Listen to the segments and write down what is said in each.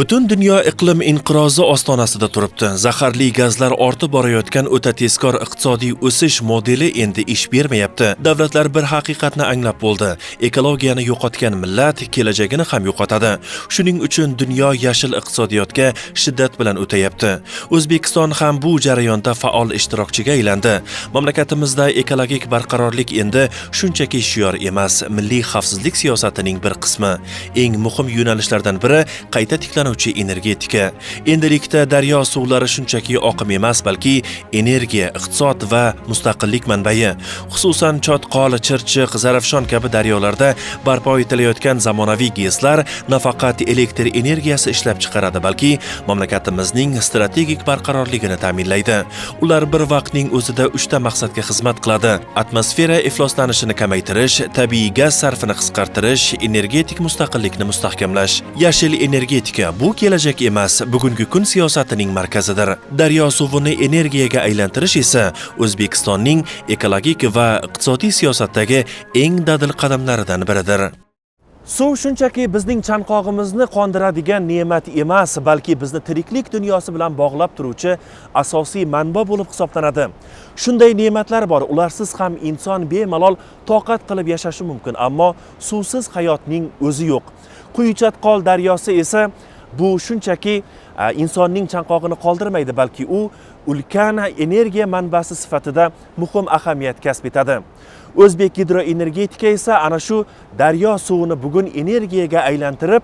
Butun dunyo iqlim inqirozi ostonasida turibdi. Zaharli gazlar ortib borayotgan o'ta tezkor iqtisodiy o'sish modeli endi ish bermayapti. Davlatlar bir haqiqatni anglab bo'ldi. Ekologiyani yo'qotgan millat kelajagini ham yo'qotadi. Shuning uchun dunyo yashil iqtisodiyotga shiddat bilan o'tayapti. O'zbekiston ham bu jarayonda faol ishtirokchiga aylandi. Mamlakatimizda ekologik barqarorlik endi shunchaki shior emas, milliy xavfsizlik siyosatining bir qismi. Eng muhim yo'nalishlardan biri qayta tiklanuvchi energetika. Endilikda daryo suvlari shunchaki oqim emas, balki energiya, iqtisod va mustaqillik manbai. Xususan Chotqol, Chirchiq, Zarafshon kabi daryolarda barpo etilayotgan zamonaviy GESlar nafaqat elektr energiyasi ishlab chiqaradi, balki mamlakatimizning strategik barqarorligini ta'minlaydi. Ular bir vaqtning o'zida 3 ta maqsadga xizmat qiladi: atmosfera ifloslanishini kamaytirish, tabiiy gaz sarfini qisqartirish, energetik mustaqillikni mustahkamlash. Yashil energetika bu kelajak emas, bugungi kun siyosatining markazidir. Daryo suvini energiyaga aylantirish esa O'zbekistonning ekologik va iqtisodiy siyosatdagi eng dadil qadamlaridan biridir. Suv shunchaki bizning chanqog'imizni qondiradigan ne'mat emas, balki bizni tiriklik dunyosi bilan bog'lab turuvchi asosiy manba bo'lib hisoblanadi. Shunday ne'matlar bor, ularsiz ham inson bemalol toqat qilib yashashi mumkin, ammo suvsiz hayotning o'zi yo'q. Quyi-Chotqol daryosi esa bu shunchaki insonning chanqog'ini qoldirmaydi, balki u ulkan energiya manbasi sifatida muhim ahamiyat kasb etadi. O'zbek gidroenergetika esa ana shu daryo suvini bugun energiyaga aylantirib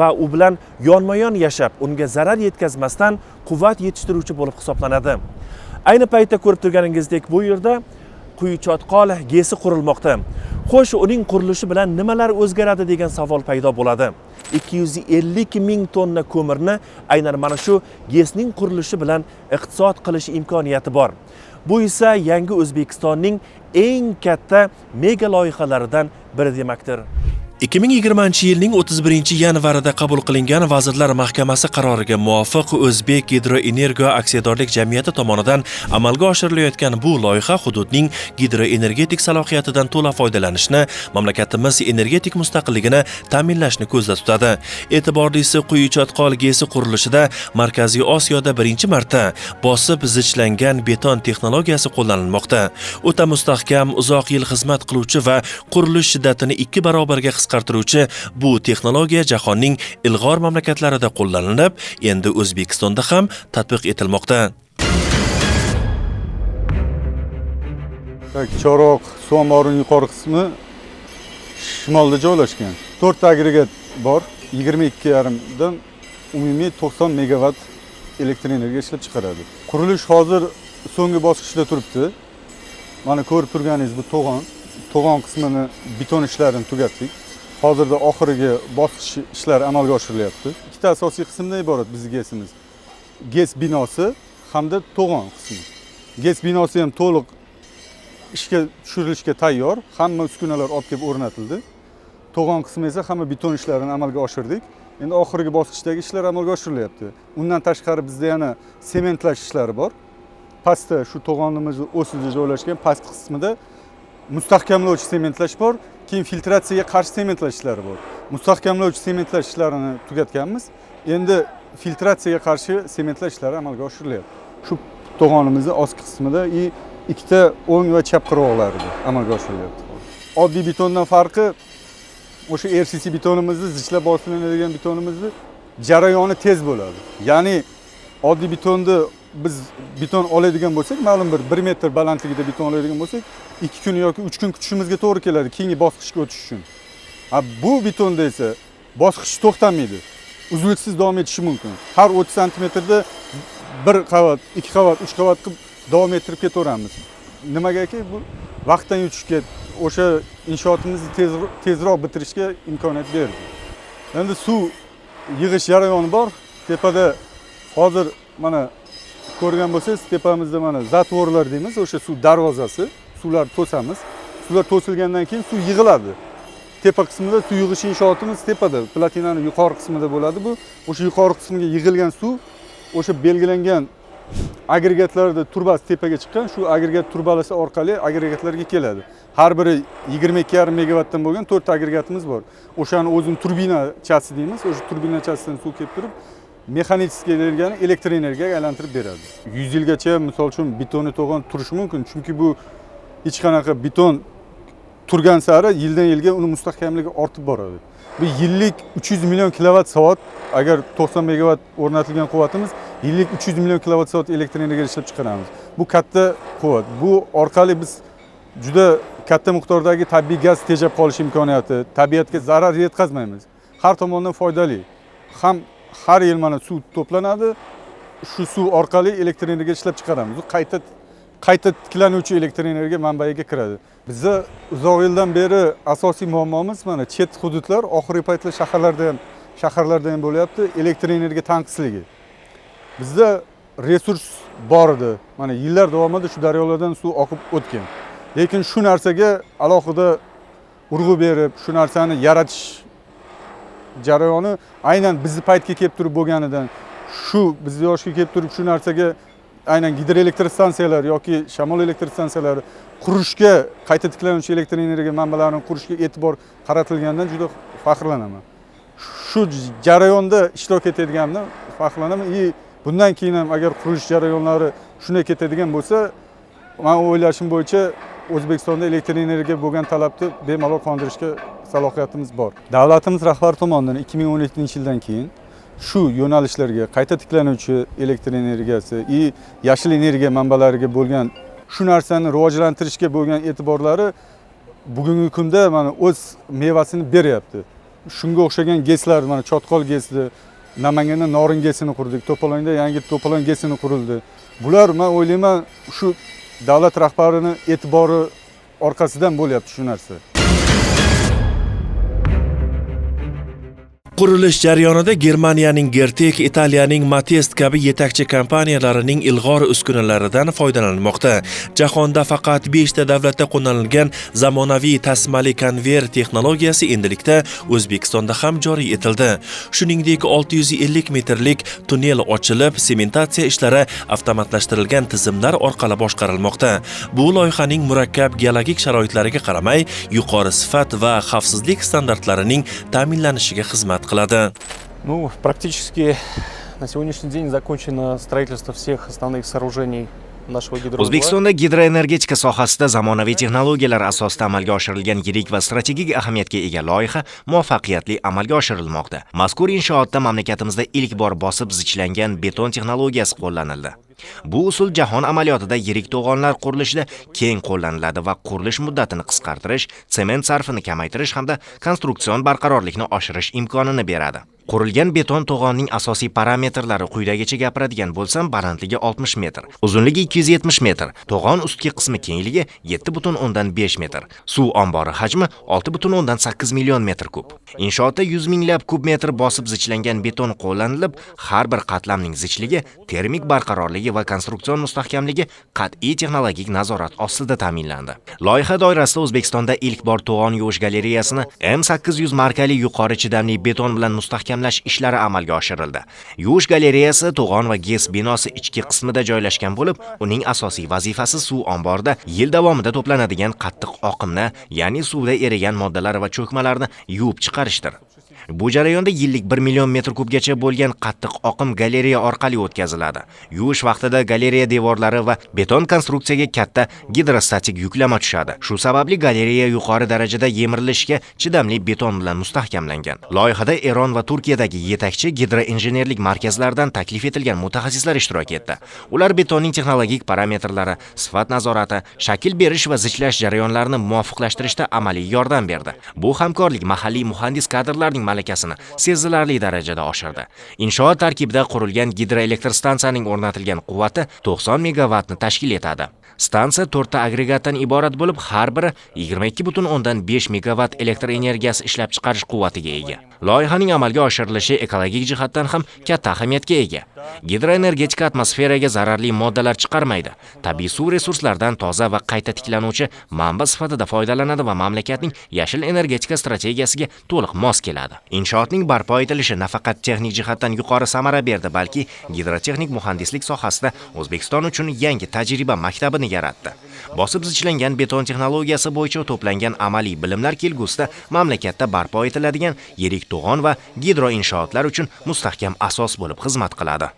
va u bilan yonma-yon yashab, unga zarar yetkazmasdan quvvat yetishtiruvchi bo'lib hisoblanadi. Ayni paytda ko'rib turganingizdek, bu yerda Quyi-Chotqol GESi qurilmoqda. Xo'sh, uning qurilishi bilan nimalar o'zgaradi degan savol paydo bo'ladi. 250 ming tonna ko'mirni aynan mana shu GESning qurilishi bilan iqtisod qilish imkoniyati bor. Bu esa yangi O'zbekistonning eng katta mega loyihalaridan biri demakdir. 2020-yilning 31-yanvarida qabul qilingan Vazirlar Mahkamasi qaroriga muvofiq O'zbek Gidroenergo aksiyadorlik jamiyati tomonidan amalga oshirilayotgan bu loyiha hududning gidroenergetik salohiyatidan to'la foydalanishni, mamlakatimiz energetik mustaqilligini ta'minlashni ko'zda tutadi. E'tiborlisi, Quyi-Chotqol GESi qurilishida Markaziy Osiyoda birinchi marta bosib zichlangan beton texnologiyasi qo'llanilmoqda. O'ta mustahkam, uzoq yil xizmat qiluvchi va qurilish shiddatini 2 barobarga qisqartiruvchi bu texnologiya jahonning ilg'or mamlakatlarida qo'llanilib, endi O'zbekistonda ham tatbiq etilmoqda. Choroq suv omborining yuqori qismi shimolda joylashgan. 4 ta agregat bor. 22,5 dan umumiy 90 megavat elektr energiya ishlab chiqaradi. Qurilish hozir so'nggi bosqichda turibdi. Mana ko'rib turganingiz bu to'g'on qismini beton ishlarini tugatdik. Hozirda oxirgi bosqich ishlari amalga oshirilyapti. Ikkita asosiy qismdan iborat bizning GESimiz. GES binosi hamda to'g'on qismi. GES binosi ham to'liq ishga tushirilishga tayyor. Hamma uskunalar olib kelib o'rnatildi. To'g'on qismi esa hamma beton ishlarini amalga oshirdik. Endi oxirgi bosqichdagi ishlar amalga oshirilyapti. Undan tashqari bizda yana sementlash ishlari bor. Pastda shu to'g'onimiz o'sida joylashgan past qismida mustahkamlovchi sementlash bor. Keyin filtratsiyaga qarshi sementlash ishlari bor. Mustahkamlovchi sementlash ishlarini tugatganmiz. Endi filtratsiyaga qarshi sementlash ishlari amalga oshirilyapti. Shu to'g'onimizning ostki qismida ikkita o'ng va chap qirg'oqlarida amalga oshirilyapti. Oddiy betondan farqi o'sha RCC betonimizni, zichlab bostiriladigan betonimizni jarayoni tez bo'ladi. Ya'ni oddiy betonni biz beton oladigan bo'lsak, ma'lum bir 1 metr balandligida beton oladigan bo'lsak, 2 kun yoki 3 kun kutishimizga to'g'ri keladi keyingi bosqichga o'tish uchun. Bu betonda esa bosqich to'xtamaydi. Uzluksiz davom etishi mumkin. Har 30 santimetrda 1 qavat, 2 qavat, 3 qavat qilib davom ettirib ketaveramiz. Nimagaki bu vaqtdan yutishga, o'sha inshootimizni tezroq bitirishga imkoniyat berdi. Endi suv yig'ish jarayoni bor. Tepada hozir mana ko'rgan bo'lsangiz, tepamizda mana zatvorlar deymiz, o'sha suv darvozasi, suvlar to'samiz. Suvlar to'silgandan keyin suv yig'iladi. Tepa qismida suv yig'ish inshootimiz tepada, platinaning yuqori qismida bo'ladi bu. O'sha yuqori qismiga yig'ilgan suv o'sha belgilangan agregatlarda turbasi tepaga chiqqan, shu agregat turbalasi orqali agregatlarga keladi. Har biri 22,5 megavatdan bo'lgan 4 ta agregatimiz bor. O'shani o'zini turbinachasi deymiz. O'sha turbinachasidan suv kelib turib, mexanический energiyani elektr energiyaga aylantirib beradi. 100 yilgacha misol uchun betonni to'g'on turishi mumkin, chunki bu hech qanaqa beton turgan sari yildan yilga uni mustahkamligi ortib boradi. Bu yillik 300 million kilovat soat, agar 90 megavat o'rnatilgan quvvatimiz, yillik 300 million kilovat soat elektr energiya ishlab chiqaramiz. Bu katta quvvat. Bu orqali biz juda katta miqdordagi tabiiy gaz tejab qolish imkoniyati, tabiatga zarar yetkazmaymiz. Har tomondan foydali. Ham har yil mana suv to'planadi, shu suv orqali elektr energiya ishlab chiqaramiz. U qayta tiklanuvchi elektr energiya manbaiga kiradi. Bizda uzoq yildan beri asosiy muammomiz mana chet hududlar, oxirgi paytlar shaharlarda ham bo'lyapti, elektr energiya tanqisligi. Bizda resurs bor edi. Mana yillar davomida shu daryolardan suv oqib o'tgan. Lekin shu narsaga alohida urg'u berib, shu narsani yaratish jarayoni aynan bizni paytga kelib turib bo'lganidan, shu bizni yoshga kelib turib shu narsaga aynan gidroelektr stansiyalar yoki shamol elektr stansiyalari qurishga, qayta tiklanuvchi elektr energiya manbalarini qurishga e'tibor qaratilganidan juda faxrlanaman. Shu jarayonda ishtirok etadiganimdan faxrlanaman. Bundan keyin ham agar qurilish jarayonlari shunday ketadigan bo'lsa, men o'ylashim bo'yicha O'zbekistonda elektr energiyaga bo'lgan talabni bemalol qondirishga salohiyatimiz bor. Davlatimiz rahbari tomonidan 2017-yildan keyin shu yo'nalishlarga qayta tiklanuvchi elektr energiyasi, yashil energiya manbalariga bo'lgan shu narsani rivojlantirishga bo'lgan e'tiborlari bugungi kunda mana o'z mevasini beryapti. Shunga o'xshagan GESlar, mana Chotqol GESni, Namanganda Norin GESini qurdik, To'polonda yangi To'polon GESini qurildi. Bular men o'ylayman shu davlat rahbarining e'tibori orqasidan bo'lyapti shu narsa. Qurilish jarayonida Germaniyaning Gertek, Italiyaning Matest kabi yetakchi kompaniyalarining ilg'or uskunalaridan foydalanilmoqda. Jahonda faqat 5 ta davlatda qo'llanilgan zamonaviy tasmali konveyer texnologiyasi endilikda O'zbekistonda ham joriy etildi. Shuningdek, 650 metrlik tunnel ochilib, sementatsiya ishlari avtomatlashtirilgan tizimlar orqali boshqarilmoqda. Bu loyihaning murakkab geologik sharoitlariga qaramay, yuqori sifat va xavfsizlik standartlarining ta'minlanishiga xizmat qiladi. Ну, практически на сегодняшний день закончено строительство всех основных сооружений нашего гидроузла. O'zbekistonda gidroenergetika sohasida zamonaviy texnologiyalar asosida amalga oshirilgan yirik va strategik ahamiyatga ega loyiha muvaffaqiyatli amalga oshirilmoqda. Mazkur inshootda mamlakatimizda ilk bor bosib zichlangan beton texnologiyasi qo'llanildi. Bu usul jahon amaliyotida yirik to'g'onlar qurilishida keng qo'llaniladi va qurilish muddatini qisqartirish, sement sarfini kamaytirish hamda konstruksion barqarorlikni oshirish imkonini beradi. Qurilgan beton to'g'onning asosiy parametrlari quyidagicha gapiradigan bo'lsam, balandligi 60 metr, uzunligi 270 metr, to'g'on ustki qismi kengligi 7,5 metr, suv ombori hajmi 6,8 million metr kub. Inshootda 100 minglab kub metr bosib zichlangan beton qo'llanilib, har bir qatlamning zichligi, termik barqarorligi va konstruksion mustahkamligi qat'iy texnologik nazorat ostida ta'minlandi. Loyiha doirasida O'zbekistonda ilk bor to'g'on yuvish galereyasini M800 markali yuqori chidamli beton bilan mustahkamlash ishlari amalga oshirildi. Yuvish galereyasi to'g'on va GES binosi ichki qismida joylashgan bo'lib, uning asosiy vazifasi suv omborida yil davomida to'planadigan qattiq oqimni, ya'ni suvda erigan moddalar va cho'kmalarni yuvib chiqarishdir. Bu jarayonda yillik 1 million metr kubgacha bo'lgan qattiq oqim galereya orqali o'tkaziladi. Yuvish vaqtida galereya devorlari va beton konstruksiyaga katta gidrostatik yuklama tushadi. Shu sababli galereya yuqori darajada yemirilishga chidamli beton bilan mustahkamlangan. Loyihada Eron va Turkiyadagi yetakchi gidroinjenerlik markazlaridan taklif etilgan mutaxassislar ishtirok etdi. Ular betonning texnologik parametrlari, sifat nazorati, shakl berish va zichlash jarayonlarini muvofiqlashtirishda amaliy yordam berdi. Bu hamkorlik mahalliy muhandis kadrlarning malakasini sezilarli darajada oshirdi. Inshoot tarkibida qurilgan gidroelektr stansiyaning o'rnatilgan quvvati 90 megavatni tashkil etadi. Stansiya 4 ta agregatdan iborat bo'lib, har biri 22,5 megavat elektr energiyasi ishlab chiqarish quvvatiga ega. Loyihaning amalga oshirilishi ekologik jihatdan ham katta ahamiyatga ega. Gidroenergetika atmosferaga zararli moddalar chiqarmaydi. Tabiiy suv resurslaridan toza va qayta tiklanuvchi manba sifatida foydalanadi va mamlakatning yashil energetika strategiyasiga to'liq mos keladi. Inshootning barpo etilishi nafaqat texnik jihatdan yuqori samara berdi, balki gidrotexnik muhandislik sohasida O'zbekiston uchun yangi tajriba maktabini yaratdi. Bosib zichlangan beton texnologiyasi bo'yicha to'plangan amaliy bilimlar kelgusida mamlakatda barpo etiladigan yirik to'g'on va gidroinshootlar uchun mustahkam asos bo'lib xizmat qiladi.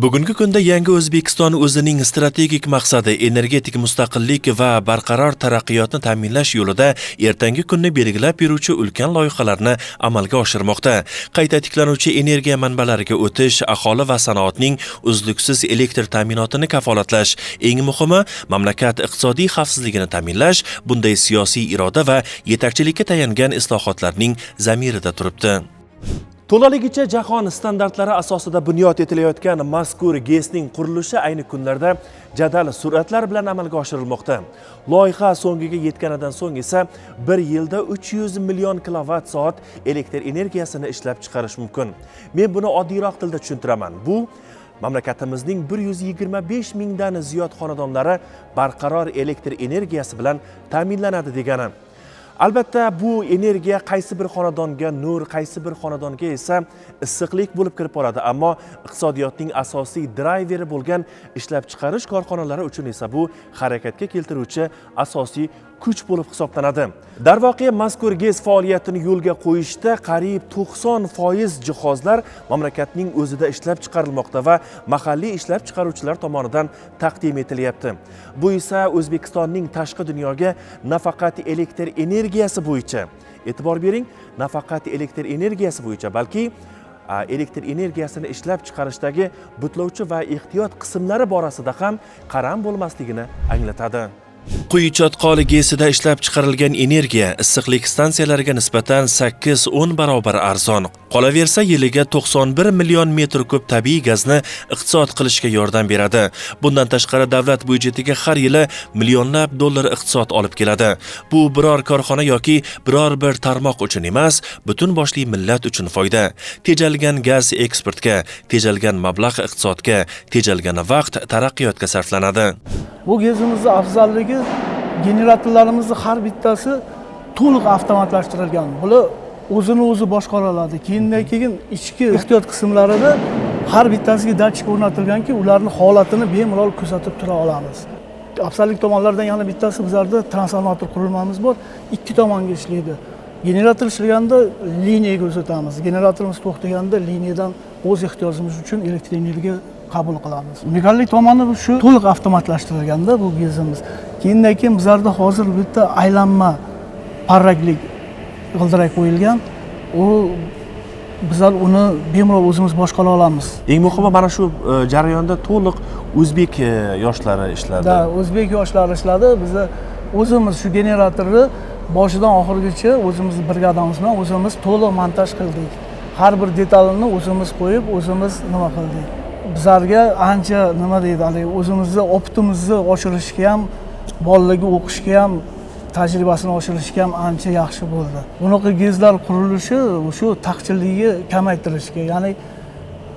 Bugungi kunda yangi O'zbekiston o'zining strategik maqsadi energetik mustaqillik va barqaror taraqqiyotni ta'minlash yo'lida ertangi kunni belgilab beruvchi ulkan loyihalarni amalga oshirmoqda. Qayta tiklanuvchi energiya manbalariga o'tish, aholi va sanoatning uzluksiz elektr ta'minotini kafolatlash, eng muhimi mamlakat iqtisodiy xavfsizligini ta'minlash bunday siyosiy iroda va yetakchilikka tayangan islohotlarning zamirida turibdi. To'laligicha jahon standartlari asosida bunyod etilayotgan mazkur GESning qurilishi ayni kunlarda jadal sur'atlar bilan amalga oshirilmoqda. Loyiha so'ngiga yetganidan so'ng esa 1 yilda 300 million kilovatt soat elektr energiyasini ishlab chiqarish mumkin. Men buni oddiyroq tilda tushuntiraman. Bu mamlakatimizning 125 mingdan ziyod xonadonlari barqaror elektr energiyasi bilan ta'minlanadi degani. Albatta bu energiya qaysi bir xonadonga nur, qaysi bir xonadonga esa issiqlik bo'lib kirib boradi, ammo iqtisodiyotning asosiy drayveri bo'lgan ishlab chiqarish korxonalari uchun esa bu harakatga keltiruvchi asosiy kuch bo'lib hisoblanadi. Darvoqe mazkur GES faoliyatini yo'lga qo'yishda qariyb 90% jihozlar mamlakatning o'zida ishlab chiqarilmoqda va mahalliy ishlab chiqaruvchilar tomonidan taqdim etilyapti. Bu esa O'zbekistonning tashqi dunyoga nafaqat elektr energiyasi bo'yicha, e'tibor bering, nafaqat elektr energiyasi bo'yicha, balki elektr energiyasini ishlab chiqarishdagi butlovchi va ehtiyot qismlari borasida ham qaram bo'lmasligini anglatadi. Quyi Chotqol GESida ishlab chiqarilgan energiya issiqlik stansiyalariga nisbatan 8-10 barobar arzon. Qolaversa yiliga 91 million metr kub tabiiy gazni iqtisod qilishga yordam beradi. Bundan tashqari davlat byudjetiga har yili millionlab dollar iqtisod olib keladi. Bu biror korxona yoki biror bir tarmoq uchun emas, butun boshli millat uchun foyda. Tejalgan gaz eksportga, tejalgan mablag' iqtisodga, tejalgan vaqt taraqqiyotga sarflanadi. Bu GESimizning afzalligi generatorlarimizni har bittasi to'liq avtomatlashtirilgan. Bular o'zini o'zi boshqara oladi. Keyin ichki ehtiyot qismlarida har bittasiga datchik o'rnatilganki, ularning holatini bemalol kuzatib tura olamiz. Afzallik tomonlaridan yana bittasi bizlarda transformator qurilmamiz bor, ikki tomonga ishlaydi. Generator ishlaganda liniyaga uzatamiz. Generatorimiz to'xtaganda liniyadan o'z ehtiyojimiz uchun elektr energiya qabul qilamiz. Unikallik tomoni shu to'liq avtomatlashtirilganda bu GESimiz. Keyin bizlarda hozir bitta aylanma parraklik g'ildirak qo'yilgan. U bizlar uni bemalol o'zimiz boshqara olamiz. Eng muhimi mana shu jarayonda to'liq o'zbek yoshlari ishladi. Da, o'zbek yoshlari ishladi. Biz o'zimiz shu generatorni boshidan oxirigacha o'zimiz brigadamiz bilan o'zimiz to'liq montaj qildik. Har bir detalini o'zimiz qo'yib, o'zimiz nima qildik. Bizlarga ancha nima deydi, o'zimizni optimizni oshirishga ham, bolalarga o'qishga ham, tajribasini oshirishga ham ancha yaxshi bo'ldi. Bunaqa GESlar qurilishi shu taqchillikni kamaytirishga, ya'ni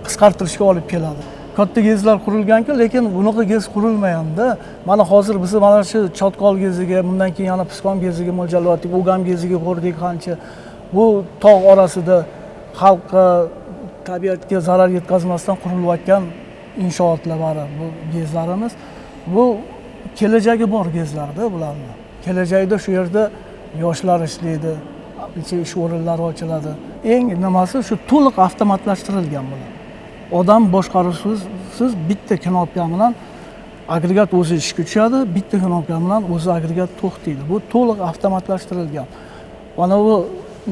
qisqartirishga olib keladi. Katta GESlar qurilganki, lekin bunaqa GES qurilmayapti. Mana hozir biz mana shu Chotqol GESiga, bundan keyin yana Pisqon GESiga mo'ljallayotdik, O'gam GESiga ko'rdik qancha. Bu tog' orasida xalqqa, tabiatga zarar yetkazmasdan qurilayotgan inshootlar bor bu GESlarimiz. Bu kelajagi bor GESlarda bularni. Kelajakda shu yerda yoshlar ishlaydi, ish o'rinlari ochiladi. Eng nimasi shu to'liq avtomatlashtirilgan bular. Odam boshqaruvsiz bitta knopka bilan agregat o'zi ishga tushadi, bitta knopka bilan o'zi agregat to'xtaydi. Bu to'liq avtomatlashtirilgan. Mana bu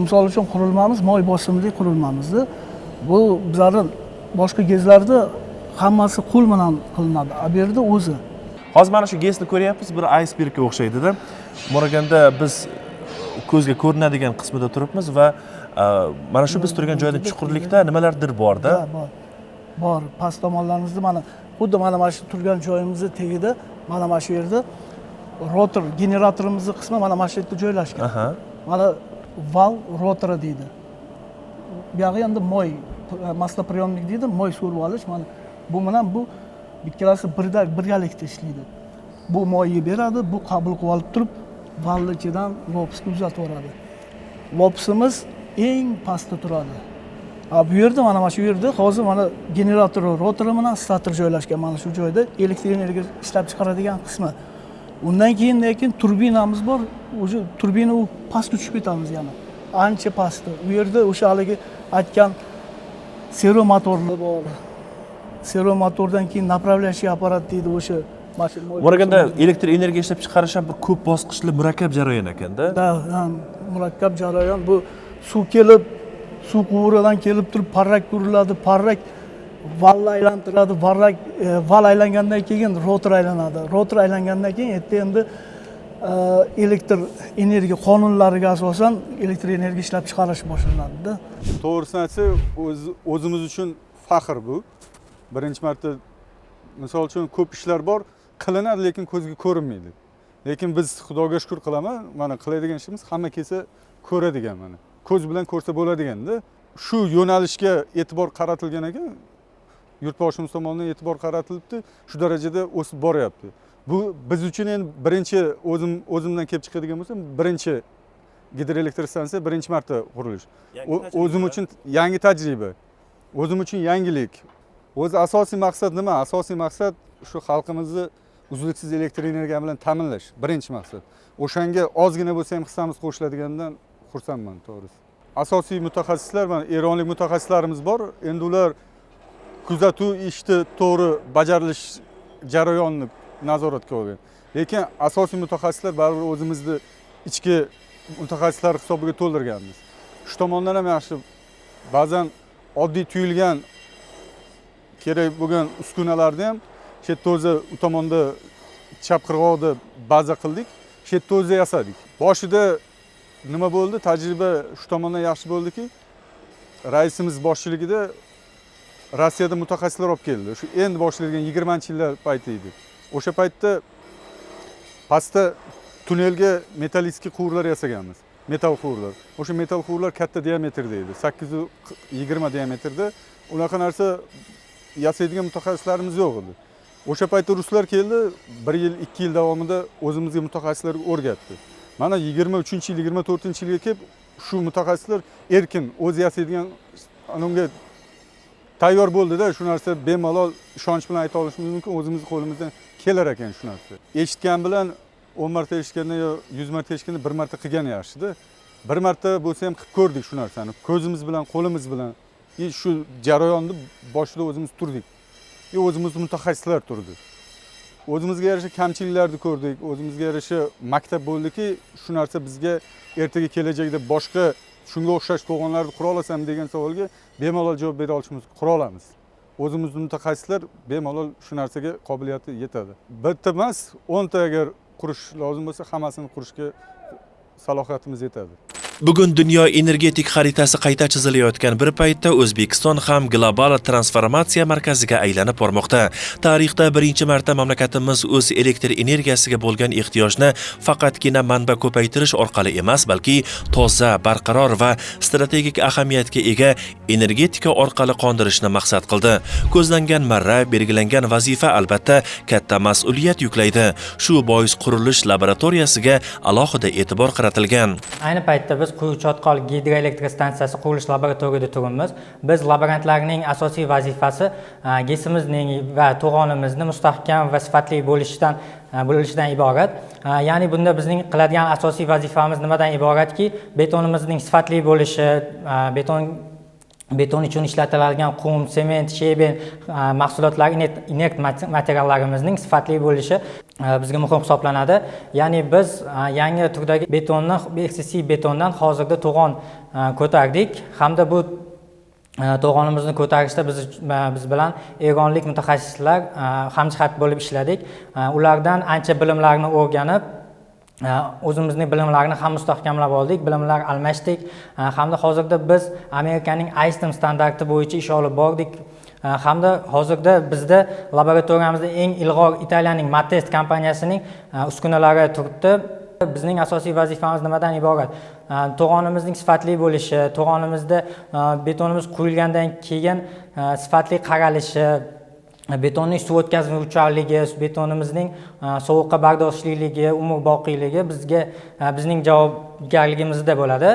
misol uchun qurilmamiz moy bosimli qurilmamizdir. Bu bizlarning boshqa GESlarda hammasi qo'l bilan qilinadi. Bu yerda o'zi. Hozir mana shu GESni ko'ryapmiz, bir icebergga o'xshaydi-da. Boraganda biz ko'zga ko'rinadigan qismida turibmiz va mana shu biz turgan joyda chuqurlikda nimalardir bor-da. Bor. Past tomonlarimizda mana xuddi mana shu turgan joyimizning tagida, mana shu yerda rotor generatorimizni qismi mana shu yerda joylashgan. Mana val rotori deydi. Bu yog'i endi moy maslopryomnik deydi, moy so'rib olish. Mana bu bilan bu ikkalasi birgalikda ishlaydi. Bu moyni beradi, bu qabul qilib olib turib, valni ichidan lopsga uzatib yuboradi. Lopsimiz eng pastda turadi. Bu yerda mana shu yerda hozir mana generator rotori bilan stator joylashgan. Mana shu joyda elektr energiya ishlab chiqaradigan qismi. Undan keyin lekin turbinamiz bor. O'sha turbina u pastga tushib ketamiz yana. Ancha pastda. U yerda o'sha haligi aytgan servo motorlar bor. Servo motordan keyin направляющий apparat deydi o'sha mashina. Bo'lganda elektr energiya ishlab chiqarish ham bir ko'p bosqichli murakkab jarayon ekanda. Da, murakkab jarayon. Bu suv kelib, suv quvuridan kelib turib parrak uriladi, parrak valni aylantiradi, val aylangandan keyin rotor aylanadi. Rotor aylangandan keyin erta endi elektr energiya qonunlariga asosan elektr energiya ishlab chiqarish boshlanadi-da. To'g'risini aytsak, o'zimiz uchun faxr bu. Birinchi marta misol uchun ko'p ishlar bor, qilinadi lekin ko'zga ko'rinmaydi. Lekin biz Xudoga shukr qilaman, mana qiladigan ishimiz hamma kelsa ko'radigan mana. Ko'z bilan ko'rsa bo'ladiganda, shu yo'nalishga e'tibor qaratilgan ekan, yurtboshimiz tomonidan e'tibor qaratilibdi, shu darajada o'sib boryapti. Bu biz uchun endi birinchi o'zimdan kelib chiqadigan bo'lsa, birinchi gidroelektr stansiya birinchi marta qurilish. O'zim uchun yangi tajriba. O'zim uchun yangilik. O'zi asosiy maqsad nima? Asosiy maqsad shu xalqimizni uzluksiz elektr energiya bilan ta'minlash. Birinchi maqsad. O'shanga ozgina bo'lsa ham hissamiz qo'shiladiganidan xursandman, to'g'risi. Asosiy mutaxassislar, mana eronlik mutaxassislarimiz bor. Endi ular kuzatuv ishni to'g'ri bajarilish jarayonini nazoratga olgan. Lekin asosiy mutaxassislar baribir o'zimizni ichki mutaxassislar hisobiga to'ldirganmiz. Shu tomondan ham yaxshi. Ba'zan oddiy tuyulgan kerak bo'lgan uskunalarni ham shu yerda o'zi u tomonda chap qirg'oqda baza qildik, shu yerda o'zi yasadik. Boshida nima bo'ldi? Tajriba shu tomondan yaxshi bo'ldiki, raisimiz boshchiligida Rossiyada mutaxassislar olib keldi. Shu endi boshlangan 20-yillar payti edi. O'sha paytda pastda tunnelga metallический quvurlar yasaganmiz. Metal quvurlar. O'sha metal quvurlar katta diametrda edi. 820 diametrda. Unaqa narsa yasaydigan mutaxassislarimiz yo'q edi. O'sha paytda ruslar keldi, 1 yil, 2 yil davomida o'zimizga mutaxassislarga o'rgatdi. Mana 23-yil, 24-yilga kelib shu mutaxassislar erkin o'zi yasaydigan unga tayyor bo'ldi-da, shu narsa bemalol ishonch bilan ayta olishimiz mumkin, o'zimiz qo'limizdan kelar ekan shu narsa. Eshitgan bilan 10 marta eshitganda yo 100 marta eshitganda 1 marta qilgan yaxshi-da. 1 marta bo'lsa ham qilib ko'rdik shu narsani. Ko'zimiz bilan, qo'limiz bilan shu jarayonni boshida o'zimiz turdik. O'zimiz mutaxassislar turdi. O'zimizga yarasha kamchiliklarni ko'rdik, o'zimizga yarasha maktab bo'ldiki, shu narsa bizga ertaga kelajakda boshqa shunga o'xshash to'g'onlarni qura olasam degan savolga bemalol javob bera olishimiz, qura olamiz. O'zimiz mutaxassislar bemalol shu narsaga qobiliyati yetadi. Bitta emas, 10 ta agar qurish lozim bo'lsa, hammasini qurishga salohiyatimiz yetadi. Bugun dunyo energetik xaritasi qayta chizilayotgan bir paytda O'zbekiston ham global transformatsiya markaziga aylanib bormoqda. Tarixda birinchi marta mamlakatimiz o'z elektr energiyasiga bo'lgan ehtiyojni faqatgina manba ko'paytirish orqali emas, balki toza, barqaror va strategik ahamiyatga ega energetika orqali qondirishni maqsad qildi. Ko'zlangan marra, belgilangan vazifa albatta katta mas'uliyat yuklaydi. Shu bois qurilish laboratoriyasiga alohida e'tibor qaratilgan. Ayni paytda biz Quyuchotqol gidroelektr stansiyasi qurilish laboratoriyasida turibmiz. Biz laborantlarning asosiy vazifasi GESimizning va to'g'onimizni mustahkam va sifatli bo'lishidan iborat. Ya'ni bunda bizning qiladigan asosiy vazifamiz nimadan iboratki, betonimizning sifatli bo'lishi, beton uchun ishlatiladigan qum, sement, sheben mahsulotlari, inert materiallarimizning sifatli bo'lishi bizga muhim hisoblanadi. Ya'ni biz yangi turdagi betonni, XCC betondan hozirda to'g'on ko'tardik hamda bu to'g'onimizni ko'tarishda biz bilan eronlik mutaxassislar hamjihat bo'lib ishladik. Ulardan ancha bilimlarni o'rganib, o'zimizning bilimlarni ham mustahkamlab oldik, bilimlar almashdik hamda hozirda biz Amerikaning ISTM standarti bo'yicha ish olib bordik. Hamda hozirda bizda laboratoriyamizda eng ilg'or Italiyaning Matest kompaniyasining uskunalari turibdi. Bizning asosiy vazifamiz nimadan iborat? To'g'onimizning sifatli bo'lishi, to'g'onimizda betonimiz qurilgandan keyin sifatli qaralishi, betonning suv o'tkazuvchanligi, betonimizning sovuqqa bardoshliligi, umrboqiyligi bizning javobgarligimizda bo'ladi.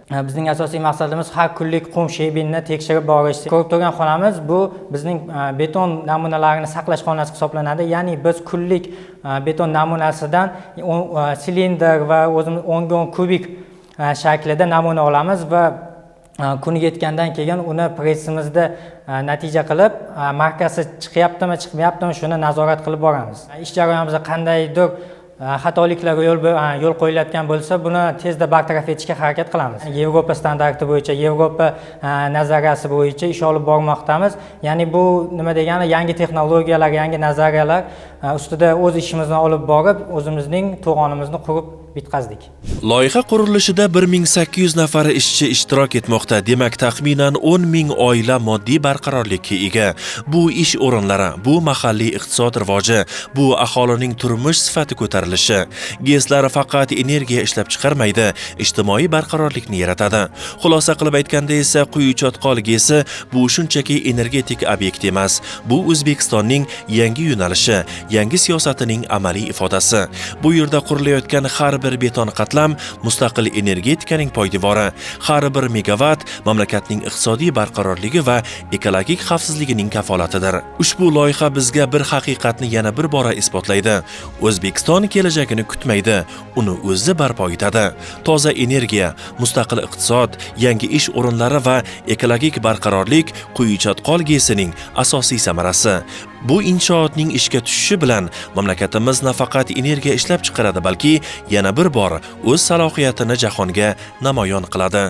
Bizning asosiy maqsadimiz har kunlik qum shebinni tekshirib borish. Ko'rib turgan xonamiz bu bizning beton namunalarini saqlash xonasi hisoblanadi. Ya'ni biz kunlik beton namunasidan silindr va o'zimiz 10 kubik shaklida namuna olamiz va kuni yetgandan keyin uni pressimizda natija qilib, markasi chiqyaptimi, chiqmayaptimi shuni nazorat qilib boramiz. Ish jarayonimizda qandaydir xatoliklarga yo'l qo'yilayotgan bo'lsa, buni tezda bartaraf etishga harakat qilamiz. Yevropa standarti bo'yicha, Yevropa nazariyasi bo'yicha ish olib bormoqdamiz. Ya'ni bu nima degani, yangi texnologiyalar, yangi nazariyalar ustida o'z ishimizni olib borib, o'zimizning to'g'onimizni qurib bitqazdik. Loyiha qurilishida 1800 nafar ishchi ishtirok etmoqda. Demak, taxminan 10,000 oila moddiy barqarorlikka ega. Bu ish o'rinlari, bu mahalliy iqtisod rivoji, bu aholining turmush sifati ko'tarilishi. GESlar faqat energiya ishlab chiqarmaydi, ijtimoiy barqarorlikni yaratadi. Xulosa qilib aytganda esa, Quyi-Chotqol GESi bu shunchaki energetik obyekt emas. Bu O'zbekistonning yangi yo'nalishi, yangi siyosatining amaliy ifodasi. Bu yerda qurilayotgan har bir beton qatlam mustaqil energetikaning poydevori, har bir megavat mamlakatning iqtisodiy barqarorligi va ekologik xavfsizligining kafolatidir. Ushbu loyiha bizga bir haqiqatni yana bir bora isbotlaydi. O'zbekiston kelajagini kutmaydi, uni o'zi barpo etadi. Toza energiya, mustaqil iqtisod, yangi ish o'rinlari va ekologik barqarorlik Quyi-Chotqol GESining asosiy samarasi. Bu inshootning ishga tushishi bilan mamlakatimiz nafaqat energiya ishlab chiqaradi, balki yana bir bor o'z salohiyatini jahonga namoyon qiladi.